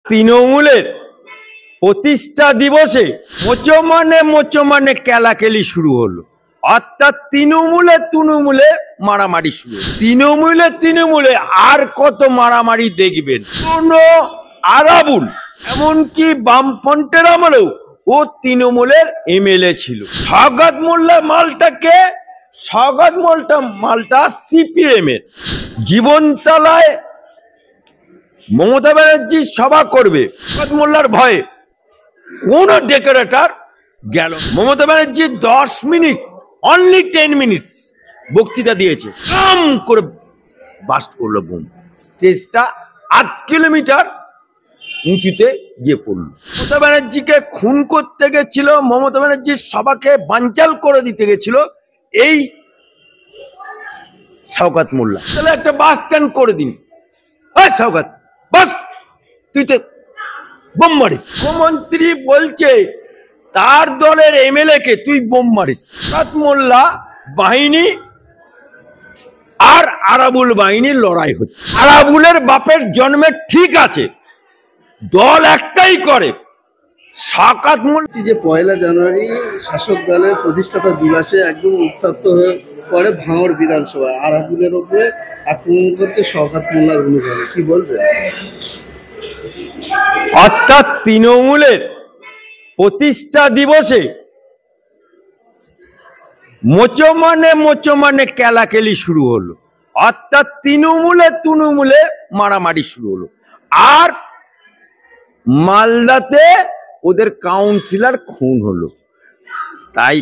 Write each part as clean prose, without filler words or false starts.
তৃণমূলের প্রতিষ্ঠা দিবসে মোচমানে কেলাকেলি শুরু হলো। অর্থাৎ তৃণমূলে মারামারি শুরু হলো। তৃণমূলে আর কত মারামারি দেখবেন। কোনো আরাবুল এমনকি বামফ্রন্টের আমলেও ও তৃণমূলের এমএলএ ছিল। সওগাত মোল্লা মালটা সিপিএম এর। জীবনতলায় মমতা ব্যানার্জি সভা করবে, সওগাত মোল্লার ভয়ে কোন ডেকোরেটর গেল। Mamata Banerjee 10 minute, only 10 minutes বক্তৃতা দিয়েছে, কাম করে বাস্ট করলো বোম। স্টেজটা 8 কিলোমিটার উঁচুতে গিয়ে পড়লো। মমতা ব্যানার্জিকে খুন করতে গেছিল, মমতা ব্যানার্জির সভাকে বানচাল করে দিতে গেছিল এই সওগাত মোল্লা। তাহলে একটা বাস স্ট্যান্ড করে দিন। সওগাত, বাস তুই তো বোম মারিস। মুখ্যমন্ত্রী বলছে তার দলের এমএলএ কে তুই বোম মারিস। সওগাত মোল্লা বাহিনী আর আরাবুল বাহিনীর লড়াই হচ্ছে। আরাবুলের বাপের জন্মে ঠিক আছে, দল একটাই করে। সওগাত মোল্লা যে 1 জানুয়ারি শাসক দলের প্রতিষ্ঠাতা দিবসে একদম উত্তপ্ত হয়ে পড়ে ভাঙড় বিধানসভা, আরাবুলের উপরে আক্রমণ করছে সওগাত মোল্লার অনুগামী, কি বলবেন? অর্থাৎ তৃণমূলের প্রতিষ্ঠা দিবসে মোচমানে কেলাকেলি শুরু হলো। অর্থাৎ তৃণমূলে মারামারি শুরু হলো। আর মালদাতে ওদের কাউন্সিলর খুন হলো। তাই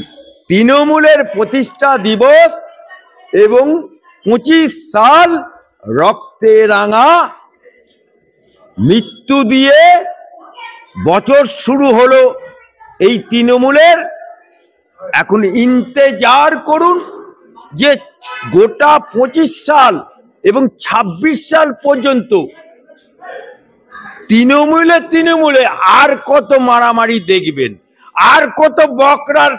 তৃণমূলের প্রতিষ্ঠা দিবস এবং 25 সাল রক্তে রাঙা মৃত্যু দিয়ে বছর শুরু হলো এই তৃণমূলের। এখন ইন্তেজার করুন যে গোটা 25 সাল এবং 26 সাল পর্যন্ত তৃণমূলে আর কত মারামারি দেখবেন, আর কত বকরার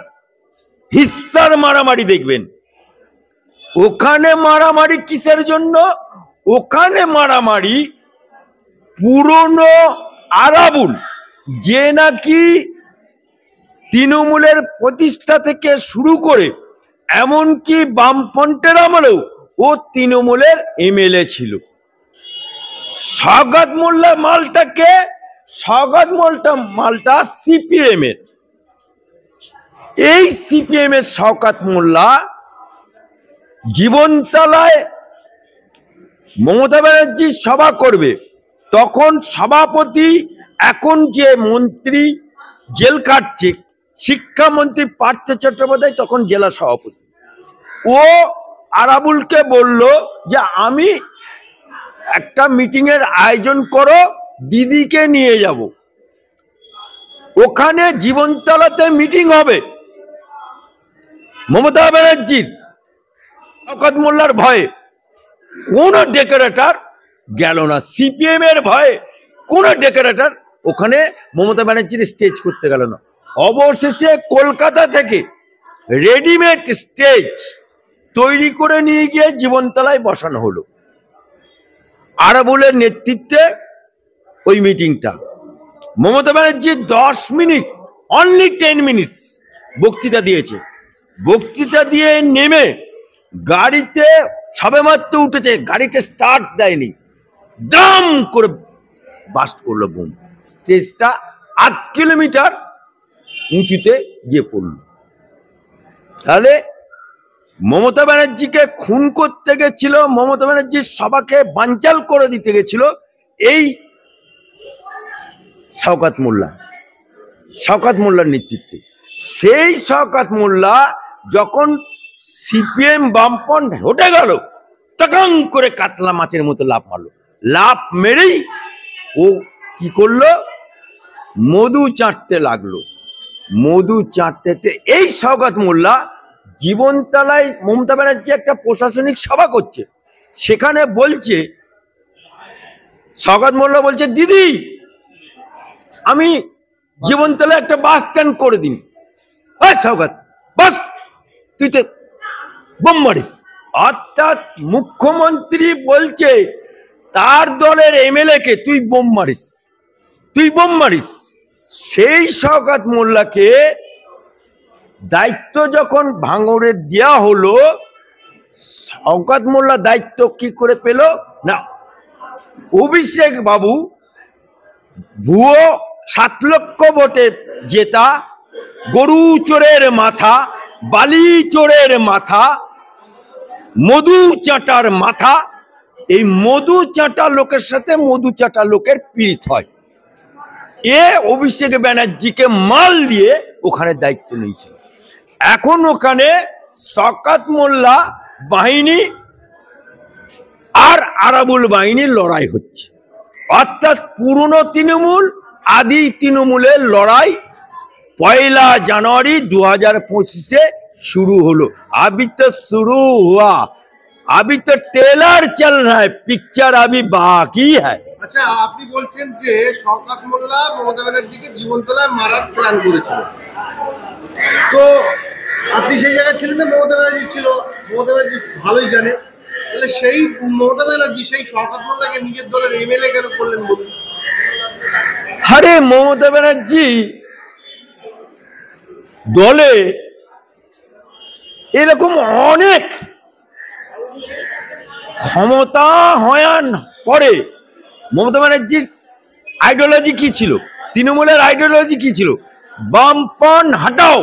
হিস্সার মারামারি দেখবেন। ওখানে মারামারি কিসের জন্য? ওখানে মারামারি পুরনো আরাবুল, যে নাকি তৃণমূলের প্রতিষ্ঠা থেকে শুরু করে এমনকি বামফ্রন্টের আমলেও ও তৃণমূলের এমএলএ ছিল। সওগাত মোল্লা মালটা সিপিএম এর। এই সিপিএম এর সওগাত মোল্লা জীবনতলায় মমতা ব্যানার্জি সভা করবে, তখন সভাপতি, এখন যে মন্ত্রী জেল কাটছে, শিক্ষামন্ত্রী পার্থ চট্টোপাধ্যায় তখন জেলা সভাপতি, ও আরাবুলকে বলল যে আমি একটা মিটিং এর আয়োজন করো, দিদিকে নিয়ে যাব, ওখানে জীবনতলাতে মিটিং হবে। মমতা ব্যানার্জির সওগাত মোল্লার ভয়ে কোন ডেকোরেটর গেল না। সিপিএম এর ভয়ে কোন ডেকোরেটর ওখানে মমতা ব্যানার্জির স্টেজ করতে গেল না। অবশেষে কলকাতা থেকে রেডিমেড স্টেজ তৈরি করে নিয়ে গিয়ে জীবনতলায় বসানো হলো। আরাবুলের নেতৃত্বে ওই মিটিংটা। Mamata Banerjee 10 minute, only 10 minutes বক্তৃতা দিয়েছে। বক্তৃতা দিয়ে নেমে গাড়িতে সবেমাত্র উঠেছে, গাড়িতে স্টার্ট দেয়নি, দাম করে বাস্ট করলো বোম। স্টেজটা 8 কিলোমিটার উঁচুতে গিয়ে পড়ল। তাহলে মমতা ব্যানার্জিকে খুন করতে গেছিল, মমতা ব্যানার্জির সভাকে বানচাল করে দিতে গেছিল এই সওগাত মোল্লার নেতৃত্বে। সেই সওগাত মোল্লা যখন সিপিএম বামফ্রন্ট হটে গেল, টাকাং করে কাতলা মাছের মতো লাফ মারলো। লাফ মেরেই ও কি করলো, মধু চাটতে লাগলো। মধু চাটতে এই সওগাত মোল্লা জীবনতলায় মমতা ব্যানার্জি একটা প্রশাসনিক সভা করছে, সেখানে বলছে, সওগাত মোল্লা বলছে, দিদি আমি জীবনতলায় একটা বাস স্ট্যান্ড করে দিন। সওগাত, বাস তুই তো বোম মারিস। অর্থাৎ মুখ্যমন্ত্রী বলছে তার দলের এমএলএ কে তুই বোম মারিস। তুই বোম মারিস। সেই শওকত মোল্লাকে দায়িত্ব যখন ভাঙড়ে দেওয়া হলো, শওকত মোল্লা দায়িত্ব কি করে পেল না, অভিষেক বাবু ভুয়ো 7 লক্ষ ভোটে জেতা, গরু চোরের মাথা, বালি চোরের মাথা, মধু চাটার মাথা, এই মধু চাটা লোকের সাথে মধু চাটা লোকের পীড়িত হয়। এ অভিষেক ব্যানার্জিকে মাল দিয়ে ওখানে দায়িত্ব নিয়েছিল। এখন ওখানে শওকত মোল্লা বাহিনী আর আরাবুল বাহিনীর লড়াই হচ্ছে, অর্থাৎ পুরনো তৃণমূল আদি তৃণমূলের লড়াই 1 জানুয়ারি 2025 शुरू হলো। अभी तो शुरू हुआ, अभी तो ट्रेलर चल रहा है, पिक्चर अभी बाकी है। আচ্ছা, আপনি বলছেন যে শওকত মোল্লা মমতা ব্যানার্জিকে জীবনতলায় মারার প্ল্যান করেছিল, তো আপনি সেই জায়গায় ছিলেন না? মমতা ব্যানার্জি ছিল, মমতা ব্যানার্জি ভালোই জানে, তাহলে সেই মমতা ব্যানার্জি সেই শওকত মোল্লাকে নিজের দলের এমএলএ কেন করলেন বলুন? আরে মমতা ব্যানার্জি দলে এরকম অনেক ক্ষমতা হওয়ার পরে মমতা ব্যানার্জির আইডিওলজি কি ছিল, তৃণমূলের আইডিওলজি কি ছিল? বামপন হাটাও,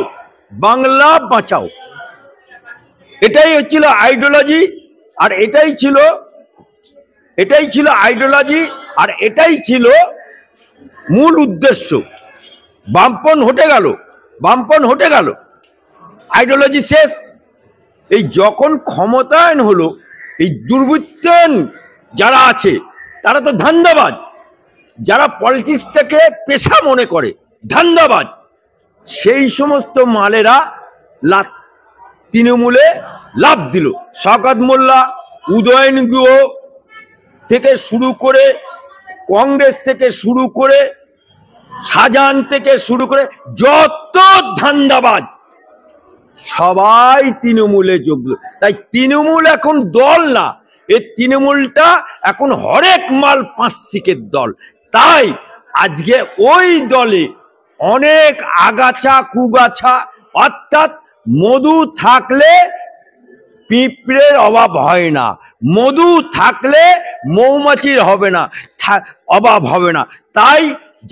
বাংলা বাঁচাও, এটাই হচ্ছিল আইডিওলজি। আর এটাই ছিল আইডিওলজি, আর এটাই ছিল মূল উদ্দেশ্য। বামপন হটে গেল, আইডিওলজি শেষ। এই যখন ক্ষমতায়ন হলো, এই দুর্বৃত্তন যারা আছে তারা তো ধান্দাবাজ, যারা পলিটিক্সটাকে পেশা মনে করে ধান্দাবাজ, সেই সমস্ত মালেরা তৃণমূলে লাভ দিল। শওকত মোল্লা, উদয়ন গুহ থেকে শুরু করে, কংগ্রেস থেকে শুরু করে, শাহজাহান থেকে শুরু করে যত ধান্দাবাজ সবাই তৃণমূলে যোগ দিল। তাই তৃণমূল এখন দল না, এই তৃণমূলটা এখন হরেক মাল 5 শিকের দল। তাই আজকে ওই দলে অনেক আগাছা কুগাছা, অর্থাৎ মধু থাকলে পিঁপড়ের অভাব হয় না, মধু থাকলে মৌমাছির অভাব হবে না। তাই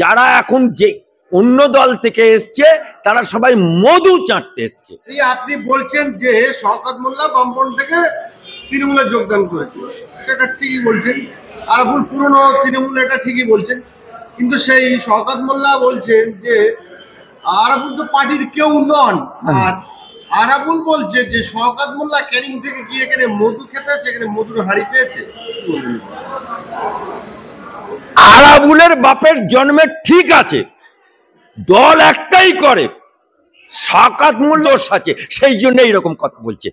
যারা এখন যে অন্য দল থেকে এসছে তারা সবাই মধু চাটতে এসছে। আপনি বলছেন যে শওকত মোল্লা বামপন থেকে তৃণমূলে যোগদান করেছে, সেটা ঠিকই বলছেন। আরাবুল পুরনো তৃণমূল, এটা ঠিকই বলছেন, কিন্তু সেই শওকত মোল্লা বলছেন যে আরাবুল তো পার্টির কেউ নন, আর আরাবুল বলছে যে শওকত মোল্লা ক্যানিং থেকে গিয়ে এখানে মধু খেতে, সেখানে মধুর হাড়ি পেয়েছে। আরাবুলের বাপের জন্মে ঠিক আছে, দল একটাই করে, শওকত মোল্লা দোষ আছে, সেই জন্য এইরকম কথা বলছে।